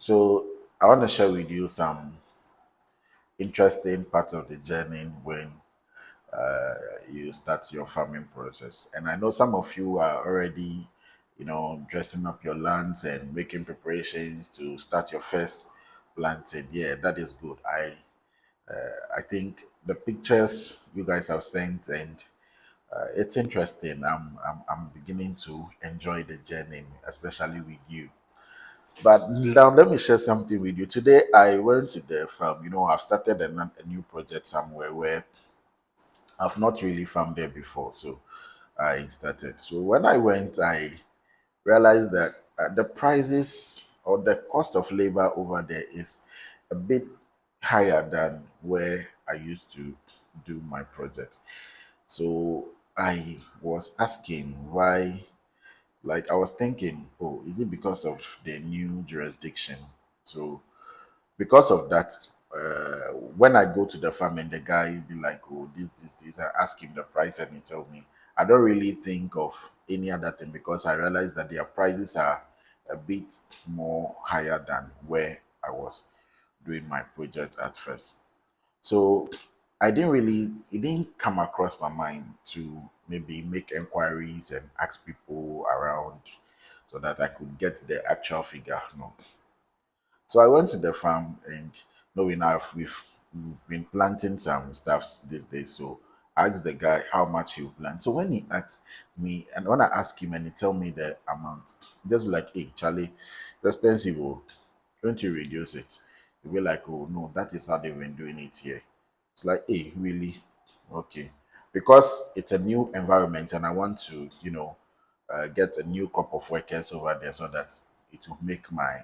So I want to share with you some interesting parts of the journey when you start your farming process. And I know some of you are already, dressing up your lands and making preparations to start your first planting. Yeah, that is good. I think the pictures you guys have sent and it's interesting. I'm beginning to enjoy the journey, especially with you. But now let me share something with you. Today I went to the farm. I've started a new project somewhere where I've not really farmed there before. So I started. So when I went, I realized that the prices or the cost of labor over there is a bit higher than where I used to do my project. So I was asking why, like I was thinking, oh, is it because of the new jurisdiction? So because of that, when I go to the farm and the guy be like, oh, this, I ask him the price and he tell me. I don't really think of any other thing because I realize that their prices are a bit more higher than where I was doing my project at first. So it didn't come across my mind to maybe make inquiries and ask people around so that I could get the actual figure. No. So I went to the farm and knowing enough, we've been planting some stuffs these days. So I asked the guy how much he'll plant. So when he asked me, and when I asked him and he tell me the amount, he just be like, hey, Charlie, it's expensive. Oh, don't you reduce it? He'll be like, oh, no, that is how they've been doing it here. It's like, hey, really? Okay. Because it's a new environment and I want to, get a new crop of workers over there so that it will make my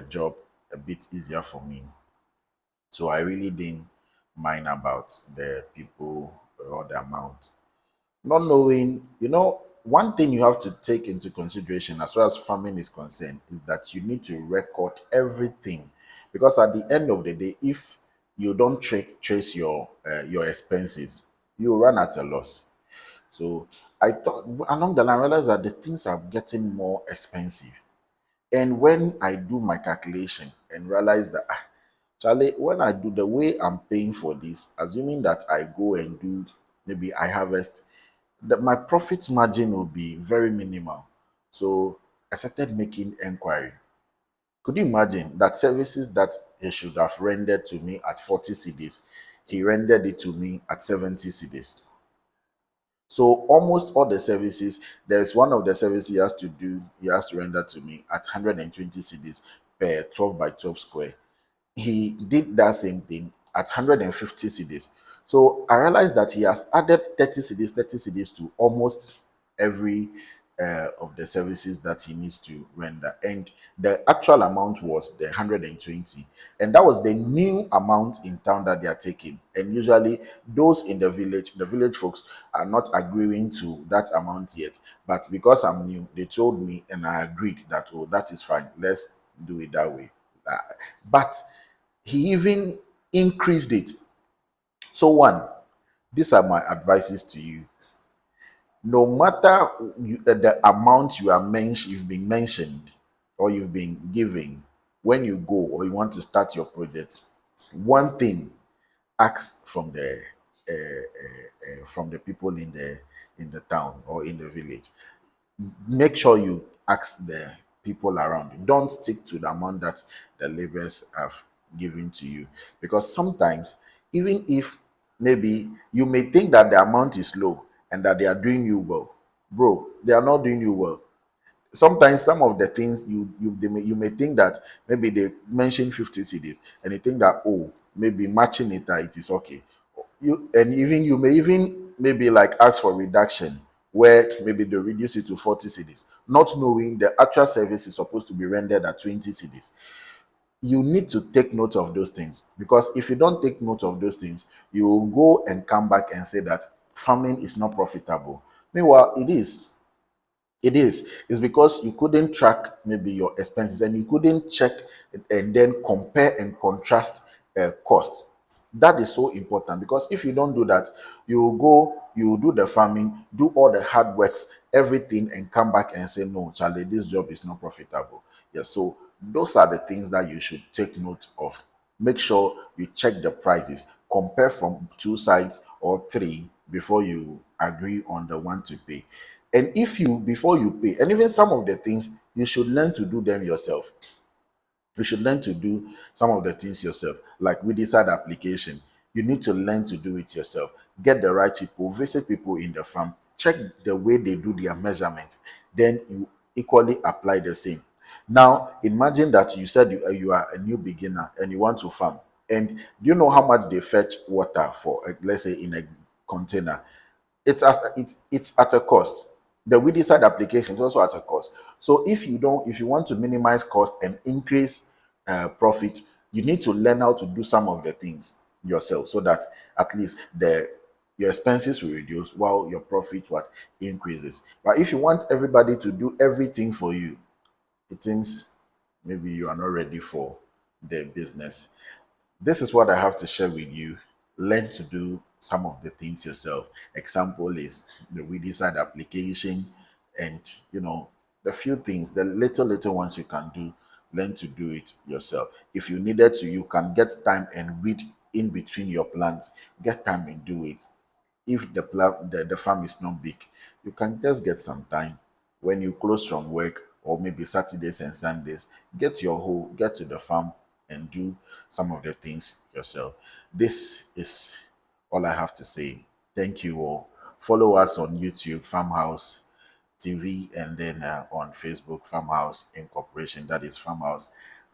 job a bit easier for me. So I really didn't mind about the people or the amount. Not knowing, one thing you have to take into consideration as far as farming is concerned is that you need to record everything. Because at the end of the day, if you don't trace your expenses, you run at a loss. So I thought along the line, I realized that the things are getting more expensive. And when I do my calculation and realize that, Charlie, when I do the way I'm paying for this, assuming that I go and do, maybe I harvest, that my profit margin will be very minimal. So I started making inquiry. Could you imagine that services that he should have rendered to me at 40 CDs, he rendered it to me at 70 CDs? So almost all the services, there's one of the services he has to render to me at 120 CDs per 12 by 12 square. He did that same thing at 150 CDs. So I realized that he has added 30 CDs to almost every of the services that he needs to render. And the actual amount was the 120. And that was the new amount in town that they are taking. And usually those in the village folks are not agreeing to that amount yet. But because I'm new, they told me and I agreed that, oh, that is fine. Let's do it that way. But he even increased it. So, one, these are my advices to you. No matter the amount you've been mentioned or you've been given when you go or you want to start your project, one thing, ask from the people in the town or in the village. Make sure you ask the people around you. Don't stick to the amount that the laborers have given to you. Because sometimes, even if maybe you may think that the amount is low and that they are doing you well, bro, they are not doing you well. Sometimes some of the things you may think that maybe they mention 50 CDs and you think that, oh, maybe matching it, it is okay. You may even maybe like ask for reduction where maybe they reduce it to 40 CDs, not knowing the actual service is supposed to be rendered at 20 CDs. You need to take note of those things, because if you don't take note of those things, you will go and come back and say that farming is not profitable. Meanwhile, it is. It's because you couldn't track maybe your expenses and you couldn't check and then compare and contrast costs. That is so important, because if you don't do that, you will go, you will do the farming, do all the hard works, everything, and come back and say, no, Charlie, this job is not profitable. Yes, so Those are the things that you should take note of. Make sure you check the prices, compare from two sides or three before you agree on the one to pay. And if you, before you pay, and even some of the things, you should learn to do them yourself. You should learn to do some of the things yourself. Like with this side application, you need to learn to do it yourself. Get the right people, visit people in the farm, check the way they do their measurements. Then you equally apply the same. Now, imagine that you said you are a new beginner and you want to farm. And do you know how much they fetch water for, let's say, in a container? It's at a cost. The Weedicide application is also at a cost. So if you want to minimize cost and increase profit, you need to learn how to do some of the things yourself, so that at least the your expenses will reduce while your profit what increases. But if you want everybody to do everything for you, it seems maybe you are not ready for the business. This is what I have to share with you. Learn to do some of the things yourself. Example is the Weedicide application, and the few things, the little ones you can do. Learn to do it yourself. If you needed to, you can get time and weed in between your plants. Get time and do it. If the farm is not big, you can just get some time when you close from work, or maybe Saturdays and Sundays. Get your hoe, get to the farm and do some of the things yourself. This is all I have to say. Thank you all. Follow us on YouTube, Farmhouse TV, and then on Facebook, Farmhouse Incorporation. That is Farmhouse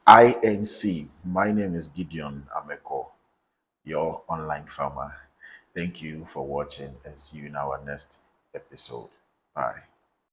INC. My name is Gideon Ameko, your online farmer. Thank you for watching, and see you in our next episode. Bye.